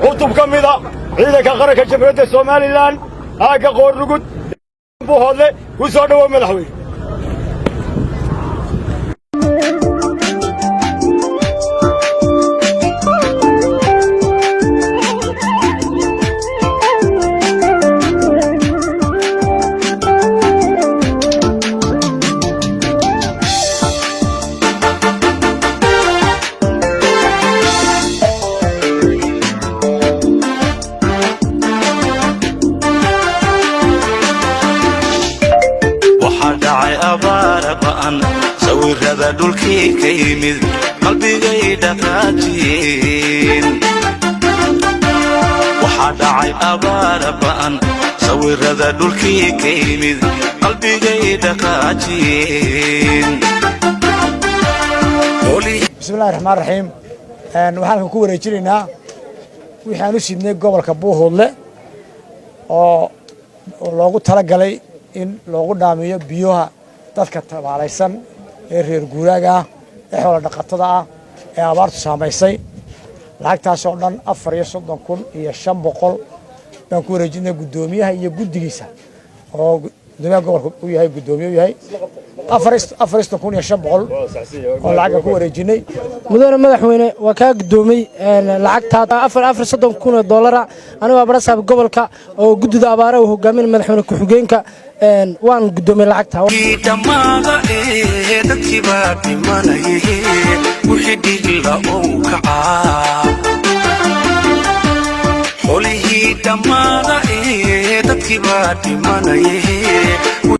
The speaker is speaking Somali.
cutub ka mid ah ciidanka qaranka jamhuuriyadda Soomaaliland aaga Qoorlugud Buuhoodle ku soo dhawow madaxweyne sawirada dhulkii ka yimid qalbigay dhaqaajin waxa dhacay abaar ba'an sawirada dhulkii ka yimid qalbigay dhaqaajin bismillaahir rahmaanir rahiim waxaan ku wareejinaynaa waxaan u sidnay gobolka Buuhoodle oo loogu talagalay in loogu dhaamiyo biyaha dadka tabaalaysan ee reer guuraaga ah ee xoolo dhaqatada ah ee abaartu saamaysay lacagtaas oo dhan 34,500 baan ku wareejinay gudoomiyaha iyo guddigiisa oo gudoomiyaha gobolka uu yahay gudoomiye uu yahay 34,500 oo lacag ku wareejinay mudane madaxweyne waa ka gudoomay lacagta $34,000 aniga waa barasaab gobolka oo guddida abaaraha uu hogaamin madaxweyne ku xigeenka waan gudoomay lacagta dhammaada dadkii baa dhimanayay wixii dhigla oo kacaa xolihii dhammaada dadkii baa dhimanayay